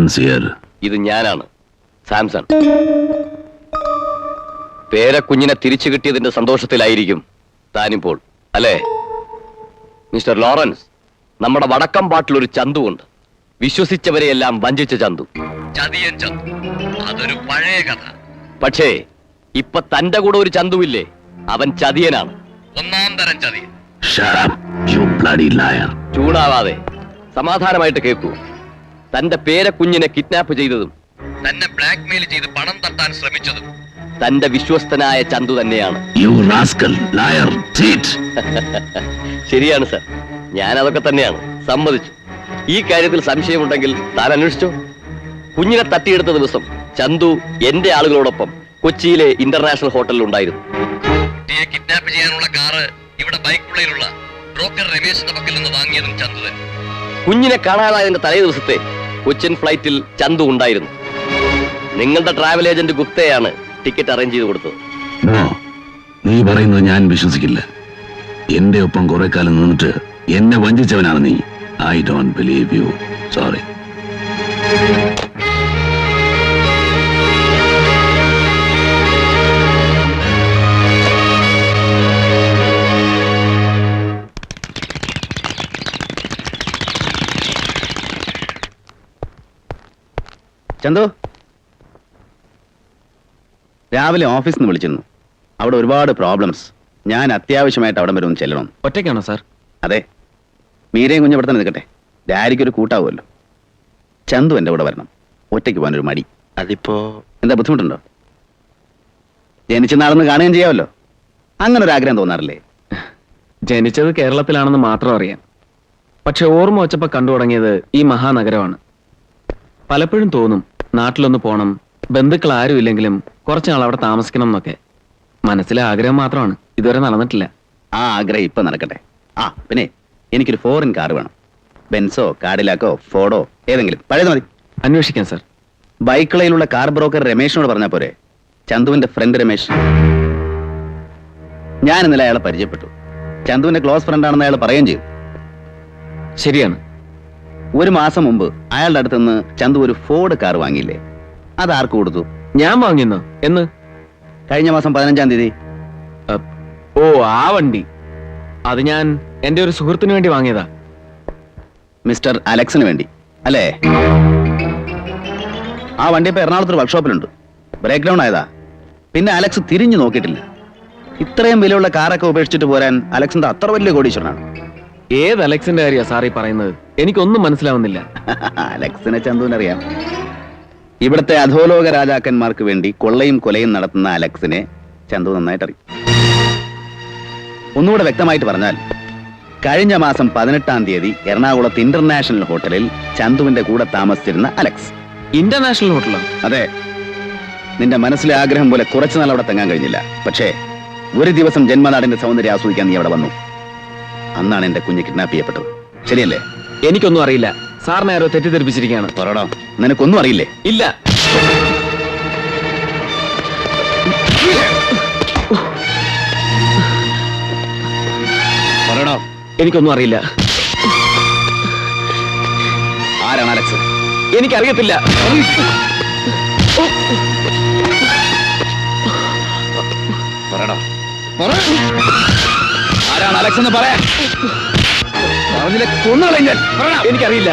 Lawrence here. ഇത് ഞാനാണ്, സാംസൺ. പേരക്കുഞ്ഞിനെ തിരിച്ചു കിട്ടിയതിന്റെ സന്തോഷത്തിലായിരിക്കും താനിപ്പോൾ, അല്ലേ മിസ്റ്റർ ലോറൻസ്? നമ്മുടെ വടക്കം പാട്ടിലൊരു ചന്തുണ്ട്, വിശ്വസിച്ചവരെയെല്ലാം വഞ്ചിച്ച ചന്തു, ചതിയൻ ചന്തു. അതൊരു പഴയ കഥ. പക്ഷേ ഇപ്പൊ തന്റെ കൂടെ ഒരു ചന്തുവില്ലേ, അവൻ ചതിയനാണ്, ഒന്നാം തരം ചതിയൻ. ചൂടാവാതെ സമാധാനമായിട്ട് കേൾക്കൂ. തന്റെ പേരക്കുഞ്ഞിനെ കിഡ്നാപ്പ് ചെയ്തതും തന്നെ ബ്ലാക്ക്മെയിൽ ചെയ്ത് പണം തട്ടാൻ ശ്രമിച്ചതും തന്റെ വിശ്വസ്തനായ ചന്തു തന്നെയാണ്. ശരിയാണ് സർ, ഞാൻ അതൊക്കെ തന്നെയാണ്, സമ്മതിച്ചു. ഈ കാര്യത്തിൽ സംശയമുണ്ടെങ്കിൽ താൻ അന്വേഷിച്ചോ. കുഞ്ഞിനെ തട്ടിയെടുത്ത ദിവസം ചന്തു എന്റെ ആളുകളോടൊപ്പം കൊച്ചിയിലെ ഇന്റർനാഷണൽ ഹോട്ടലിൽ ഉണ്ടായിരുന്നു. കുട്ടിയെ കിഡ്നാപ്പ് ചെയ്യാനുള്ള കാറ് ഇവിടെ ബൈക്കുള്ളിലുള്ള ബ്രോക്കർ രമേശിന്റെ പക്കൽ നിന്ന് വാങ്ങിയതും ചന്തു തന്നെ. കുഞ്ഞിനെ കാണാതായതിന്റെ തലേ ദിവസത്തെ കൊച്ചിൻ ഫ്ലൈറ്റിൽ ചന്തു ഉണ്ടായിരുന്നു. നിങ്ങളുടെ ട്രാവൽ ഏജന്റ് ഗുപ്തയാണ് ടിക്കറ്റ് അറേഞ്ച് ചെയ്ത് കൊടുത്തത്. നീ പറയുന്നത് ഞാൻ വിശ്വസിക്കില്ല. എന്റെ ഒപ്പം കുറെ കാലം നിന്നിട്ട് എന്നെ വഞ്ചിച്ചവനാണ് നീ. I don't believe you. Sorry. Chandu, രാവിലെ ഓഫീസിൽ നിന്ന് വിളിച്ചിരുന്നു. അവിടെ ഒരുപാട് പ്രോബ്ലംസ്. ഞാൻ അത്യാവശ്യമായിട്ട് അവിടെ വരെ ഒന്ന് ചെല്ലണം. ഒറ്റയ്ക്കാണോ സാർ? അതെ, മീരയും കുഞ്ഞ് ഇവിടെ തന്നെ നിൽക്കട്ടെ. ഡാരിക്കൊരു കൂട്ടാവുമല്ലോ. ചന്തു എൻ്റെ കൂടെ വരണം. ഒറ്റയ്ക്ക് പോകാനൊരു മടി. അതിപ്പോ എന്താ ബുദ്ധിമുട്ടുണ്ടോ? ജനിച്ച നാളെന്ന് കാണുകയും ചെയ്യാമല്ലോ. അങ്ങനെ ഒരു ആഗ്രഹം തോന്നാറില്ലേ? ജനിച്ചത് കേരളത്തിലാണെന്ന് മാത്രം അറിയാം. പക്ഷെ ഓർമ്മ വച്ചപ്പോ കണ്ടു തുടങ്ങിയത് ഈ മഹാനഗരമാണ്. പലപ്പോഴും തോന്നും നാട്ടിലൊന്ന് പോണം, ബന്ധുക്കൾ ആരും ഇല്ലെങ്കിലും കുറച്ചുനാൾ അവിടെ താമസിക്കണം എന്നൊക്കെ. മനസ്സിലെ ആഗ്രഹം മാത്രമാണ്, ഇതുവരെ നടന്നിട്ടില്ല. ആ ആഗ്രഹം ഇപ്പൊ നടക്കട്ടെ. ആ പിന്നെ എനിക്കൊരു ഫോറിൻ കാർ വേണം. ബെൻസോ, കാഡിലാക്കോ, ഫോർഡോ, ഏതെങ്കിലും പഴയത് മതി. അന്വേഷിക്കാം സാർ. ബൈക്കിളയിലുള്ള കാർ ബ്രോക്കർ രമേശിനോട് പറഞ്ഞാൽ പോരെ? ചന്തുവിന്റെ ഫ്രണ്ട് രമേശ്. ഞാൻ ഇന്നലെ അയാളെ പരിചയപ്പെട്ടു. ചന്തുവിന്റെ ക്ലോസ് ഫ്രണ്ട് ആണെന്ന് അയാൾ പറയുകയും ചെയ്തു. ശരിയാണ്. ഒരു മാസം മുമ്പ് അയാളുടെ അടുത്ത് നിന്ന് ചന്തു ഒരു ഫോർഡ് കാർ വാങ്ങിയില്ലേ? അത് ആർക്ക് കൊടുത്തു? ഞാൻ വാങ്ങിയെന്നോ? എന്ന്? കഴിഞ്ഞ മാസം 15-ാം തീയതി. ഓ, ആ വണ്ടി. അത് ഞാൻ എന്റെ ഒരു സുഹൃത്തിന് വേണ്ടി വാങ്ങിയതാ. മിസ്റ്റർ അലക്സിന് വേണ്ടി അല്ലേ? ആ വണ്ടി ഇപ്പൊ എറണാകുളത്തൊരു വർക്ക്ഷോപ്പിലുണ്ട്. ബ്രേക്ക് ഡൗൺ ആയതാ. പിന്നെ അലക്സ് തിരിഞ്ഞു നോക്കിയിട്ടില്ല. ഇത്രയും വിലയുള്ള കാറൊക്കെ ഉപേക്ഷിച്ചിട്ട് പോരാൻ അലക്സിന്റെ അത്ര വലിയ കോടീശ്വരനാണ്. ഏത് അലക്സിന്റെ കാര്യ സാർ ഈ പറയുന്നത്? എനിക്കൊന്നും മനസ്സിലാവുന്നില്ല. അലക്സിനെ ചന്തുവിനറിയാം. ഇവിടുത്തെ അധോലോക രാജാക്കന്മാർക്ക് വേണ്ടി കൊള്ളയും കൊലയും നടത്തുന്ന അലക്സിനെ ചന്തു നന്നായിട്ട് അറിയും. ഒന്നുകൂടെ വ്യക്തമായിട്ട് പറഞ്ഞാൽ, കഴിഞ്ഞ മാസം 18-ാം തീയതി എറണാകുളത്ത് ഇന്റർനാഷണൽ ഹോട്ടലിൽ ചന്തുവിന്റെ കൂടെ താമസിച്ചിരുന്ന അലക്സ്. ഇന്റർനാഷണൽ ഹോട്ടലോ? അതെ. നിന്റെ മനസ്സിലെ ആഗ്രഹം പോലെ കുറച്ചുനാൾ അവിടെ തങ്ങാൻ കഴിഞ്ഞില്ല. പക്ഷേ ഒരു ദിവസം ജന്മനാടിന്റെ സൗന്ദര്യം ആസ്വദിക്കാൻ നീ അവിടെ വന്നു. അന്നാണ് എന്റെ കുഞ്ഞ് കിഡ്നാപ്പ് ചെയ്യപ്പെട്ടത്. ശരിയല്ലേ? എനിക്കൊന്നും അറിയില്ല. സാറിനെ ആരോ തെറ്റിദ്ധരിപ്പിച്ചിരിക്കുകയാണ്. പറയടോ, നിനക്കൊന്നും അറിയില്ലേ? ഇല്ല. പറയടോ. എനിക്കൊന്നും അറിയില്ല. ആരാണ് അലക്സ്? എനിക്കറിയത്തില്ല. പറയടോ. ആരാണ് അലക്സ് എന്ന് പറയാൻ? എനിക്കറിയില്ല.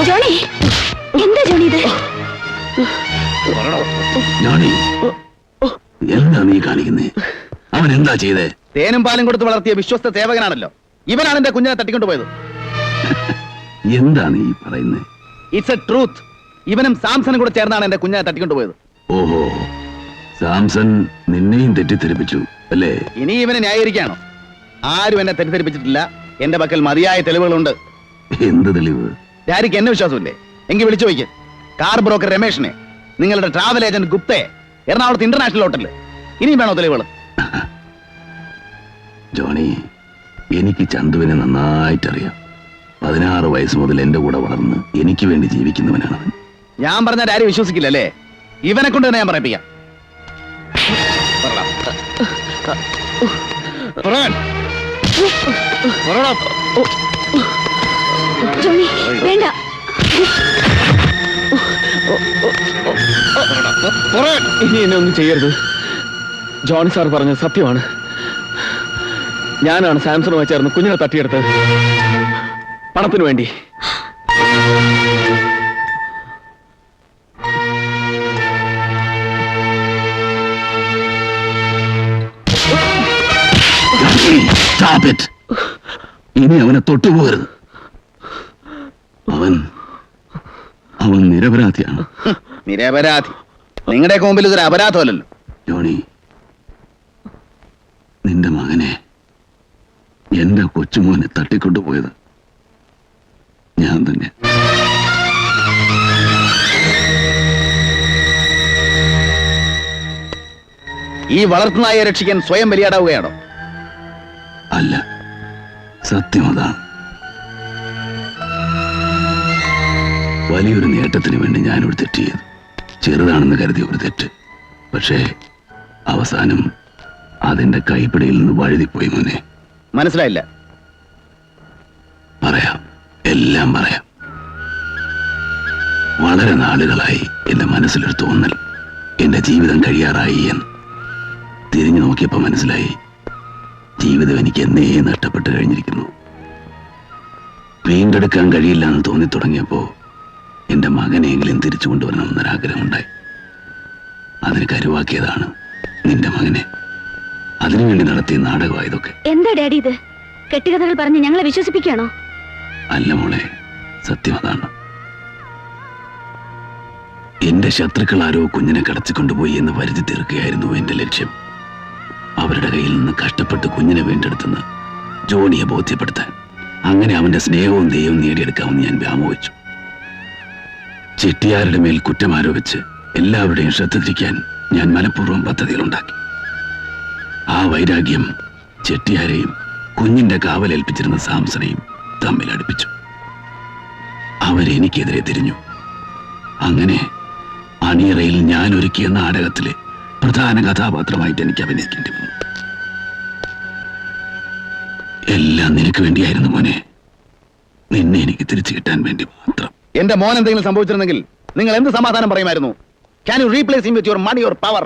ജോണി, എന്താ ജോണി ഇത്? ജോണി, എന്താ നീ കാണിക്കുന്നേ? അവൻ എന്താ ചെയ്തേ? തേനും പാലും കൊടുത്ത് വളർത്തിയ വിശ്വസ്ത സേവകനാണല്ലോ ഇവനാണ് എന്റെ കുഞ്ഞിനെ തട്ടിക്കൊണ്ടുപോയത്. എന്താ നീ പറയുന്നേ? It's A truth. ഇവനും സാംസണും കൂടെ ചേർന്നാണ് എന്റെ കുഞ്ഞിനെ തട്ടിക്കൊണ്ടുപോയത്. ഓഹോ, സാംസൺ നിന്നെയും തെറ്റിദ്ധരിപ്പിച്ചു അല്ലേ? ഇനി ഇവനെ ന്യായീകരിക്കാണോ? ആരും എന്നെ തെറ്റിദ്ധരിപ്പിച്ചിട്ടില്ല. എന്റെ പക്കൽ മതിയായ തെളിവുകളുണ്ട്. എന്ത് തെളിവ്? ഡാരിക്ക് എന്നെ വിശ്വാസമില്ലേ? എങ്കിൽ വിളിച്ചു വയ്ക്ക്. കാർ ബ്രോക്കർ രമേഷിനെ, നിങ്ങളുടെ ട്രാവൽ ഏജന്റ് ഗുപ്തയെ, എറണാകുളത്ത് ഇന്റർനാഷണൽ ഹോട്ടലിൽ. ഇനിയും വേണോ തെളിവുകൾ? ജോണി, എനിക്ക് ചന്തുവിനെ നന്നായിട്ടറിയാം. 16 വയസ്സ് മുതൽ എന്റെ കൂടെ വളർന്ന് എനിക്ക് വേണ്ടി ജീവിക്കുന്നവനാണ്. ഞാൻ പറഞ്ഞാൽ ആരും വിശ്വസിക്കില്ലല്ലേ? ഇവനെ കൊണ്ട് തന്നെ ഞാൻ പറയിപ്പിക്കാം. ജോണി വേണ്ട. ഇനി എന്നെ ഒന്നും ചെയ്യരുത്. ജോണി സാർ പറഞ്ഞത് സത്യമാണ്. ഞാനാണ് സാംസണുമായി ചേർന്ന് കുഞ്ഞിനെ തട്ടിയെടുത്തത് പണത്തിനു വേണ്ടി. Stop it. ഇനി അവനെ തൊട്ടുപോകരുത്. അവൻ നിരപരാധിയാണ്. നിരപരാധി? നിങ്ങളുടെയൊക്കെ മുമ്പിൽ ഇതൊരു അപരാധമല്ലല്ലോ. ജോണി, നിന്റെ മകനെ, എന്റെ കൊച്ചുമോനെ തട്ടിക്കൊണ്ടുപോയത് ഞാൻ തന്നെ. ഈ വളർത്തുനായെ രക്ഷിക്കാൻ സ്വയം ബലിയാടാവുകയാണോ? അല്ല, സത്യം അതാണ്. വലിയൊരു നേട്ടത്തിന് വേണ്ടി ഞാനൊരു തെറ്റ് ചെയ്തു. ചെറുതാണെന്ന് കരുതിയ ഒരു തെറ്റ്. പക്ഷേ അവസാനം അതിന്റെ കൈപ്പിടിയിൽ നിന്ന് വഴുതിപ്പോയി. മോനെ, മനസ്സിലായില്ല. പറയാം, എല്ലാം പറയാം. വളരെ നാളുകളായി എന്റെ മനസ്സിലൊരു തോന്നൽ, എന്റെ ജീവിതം കഴിയാറായി എന്ന്. തിരിഞ്ഞു നോക്കിയപ്പോ മനസ്സിലായി, ജീവിതം എനിക്ക് എന്നേ നഷ്ടപ്പെട്ട് കഴിഞ്ഞിരിക്കുന്നു. വീണ്ടെടുക്കാൻ കഴിയില്ല എന്ന് തോന്നി തുടങ്ങിയപ്പോ എന്റെ മകനെയെങ്കിലും തിരിച്ചു കൊണ്ടുവരണമെന്നൊരാഗ്രഹമുണ്ടായി. അതിന് കരുവാക്കിയതാണ് നിന്റെ മകനെ. അതിനുവേണ്ടി നടത്തിയ നാടകമായതൊക്കെ. എന്താ ഡാഡി ഇത്? കെട്ടുകഥകൾ പറഞ്ഞ് ഞങ്ങളെ വിശ്വസിപ്പിക്കുകയാണോ? അല്ല മോളെ, സത്യം അതാണ്. എന്റെ ശത്രുക്കൾ ആരോ കുഞ്ഞിനെ കടത്തിക്കൊണ്ടുപോയി എന്ന് വരുത്തി തീർക്കുകയായിരുന്നു എന്റെ ലക്ഷ്യം. അവരുടെ കയ്യിൽ നിന്ന് കഷ്ടപ്പെട്ട് കുഞ്ഞിനെ വീണ്ടെടുത്തെന്ന് ജോണിയെ ബോധ്യപ്പെടുത്താൻ. അങ്ങനെ അവന്റെ സ്നേഹവും ദൈവവും നേടിയെടുക്കാമെന്ന് ഞാൻ വ്യാമോഹിച്ചു. ചെട്ടിയാരുടെ മേൽ കുറ്റം ആരോപിച്ച് എല്ലാവരുടെയും ശ്രദ്ധ തിരിക്കാൻ ഞാൻ മനഃപൂർവ്വം പദ്ധതികളുണ്ടാക്കി. ആ വൈരാഗ്യം ചെട്ടിയാരെയും കുഞ്ഞിന്റെ കാവലേൽപ്പിച്ചിരുന്ന സാംസണെയും തമ്മിൽ അടുപ്പിച്ചു. അവരെനിക്കെതിരെ തിരിഞ്ഞു. അങ്ങനെ അണിയറയിൽ ഞാൻ ഒരുക്കിയ നാടകത്തിലെ പ്രധാന കഥാപാത്രമായിട്ട് എനിക്ക് അഭിനയിക്കേണ്ടി വന്നു. എല്ലാം നിനക്ക് വേണ്ടിയായിരുന്നു മോനെ. നിന്നെ എനിക്ക് തിരിച്ചു കിട്ടാൻ വേണ്ടി മാത്രം. എന്റെ മോൻ എന്തെങ്കിലും സംഭവിച്ചിരുന്നെങ്കിൽ നിങ്ങൾ എന്ത് സമാധാനം പറയുമായിരുന്നു? Can you replace him with your money or power?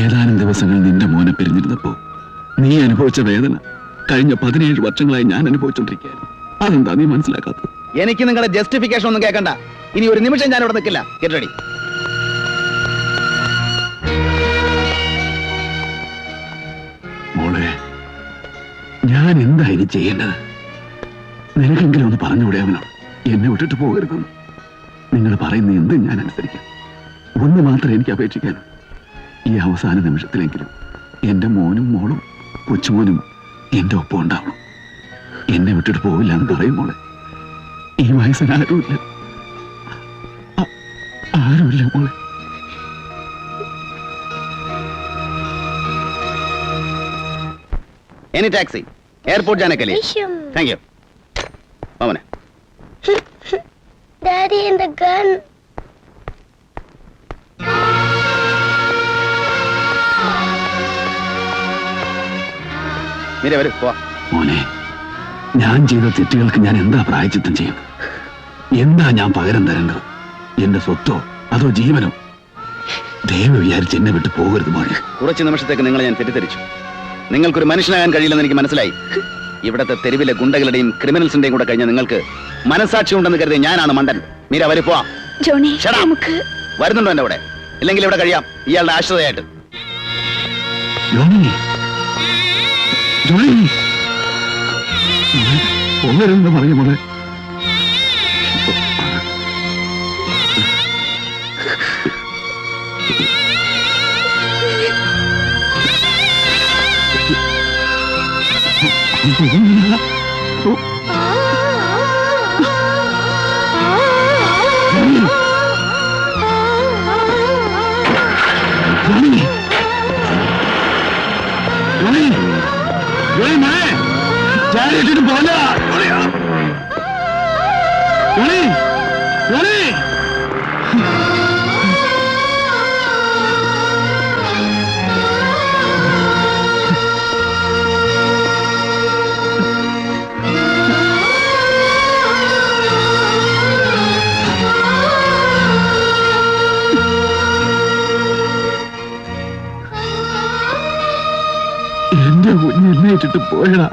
ഏതാനും ദിവസങ്ങൾ നിന്റെ മോനെ പിരിഞ്ഞിരുന്നപ്പോ നീ അനുഭവിച്ച വേദന കഴിഞ്ഞ 17 വർഷങ്ങളായി ഞാൻ അനുഭവിച്ചോണ്ടിരിക്കുകയായിരുന്നു. അതെന്താ നീ മനസ്സിലാക്കാത്തത്? എനിക്ക് നിങ്ങളുടെ ജസ്റ്റിഫിക്കേഷൻ ഒന്നും കേൾക്കണ്ട. ഇനി ഒരു നിമിഷം ഞാൻ ഇവിടെ നിൽക്കില്ല. Get ready. മോളെ, ഞാൻ എന്താ ഇനി ചെയ്യേണ്ടത്? നിനക്കെങ്കിലും ഒന്ന് പറഞ്ഞുകൂടെ അവനോട് എന്നെ വിട്ടിട്ട് പോകരുതെന്ന്? നിങ്ങൾ പറയുന്ന എന്തും ഞാൻ അനുസരിക്കാം. ഒന്ന് മാത്രം എനിക്ക് അപേക്ഷിക്കാൻ, ഈ അവസാന നിമിഷത്തിലെങ്കിലും എന്റെ മോനും മോളും കൊച്ചുമോനും എന്റെ ഒപ്പം ഉണ്ടാവണം. എന്നെ വിട്ടിട്ട് പോവില്ല എന്ന് പറയും മോളെ. ഈ വയസ്സിന് ആരുമില്ല, ആരുമില്ല മോളെ. Any taxi? Airport जाने के लिए. Thank you. Mamane. Daddy and the gun. Mire, vere, പോവാ. മോനെ, ഞാൻ ചെയ്ത തെറ്റുകൾക്ക് ഞാൻ എന്താ പ്രായച്ചിത്തം ചെയ്യും? എന്താ ഞാൻ പകരം തരേണ്ടത്? എന്റെ സ്വത്തോ അതോ ജീവനോ? ദൈവം വിചാരിച്ച് എന്നെ വിട്ട് പോകരുത് മോനെ. കുറച്ച് നിമിഷത്തേക്ക് നിങ്ങളെ ഞാൻ തെറ്റിദ്ധരിച്ചു. നിങ്ങൾക്കൊരു മനുഷ്യനാകാൻ കഴിയില്ലെന്ന് എനിക്ക് മനസ്സിലായി. ഇവിടത്തെ തെരുവിലെ ഗുണ്ടകളുടെയും ക്രിമിനൽസിന്റെയും കൂടെ കഴിഞ്ഞ നിങ്ങൾക്ക് മനസാക്ഷി ഉണ്ടെന്ന് കരുതി ഞാനാണ് മണ്ടൻ. മീര, വരെ പോവാം. Johnny, Shut up. നമുക്ക് വരുന്നുണ്ടോ എന്റെ കൂടെ? ഇല്ലെങ്കിൽ ഇവിടെ കഴിയാം ഇയാളുടെ ആശ്രിതയായിട്ട്. ജോണി, ജോണി, പോകരുതെന്ന് പറയും മോളെ. എന്റെ കുഞ്ഞ് എന്നെ ഇട്ടിട്ട് പോയടാ.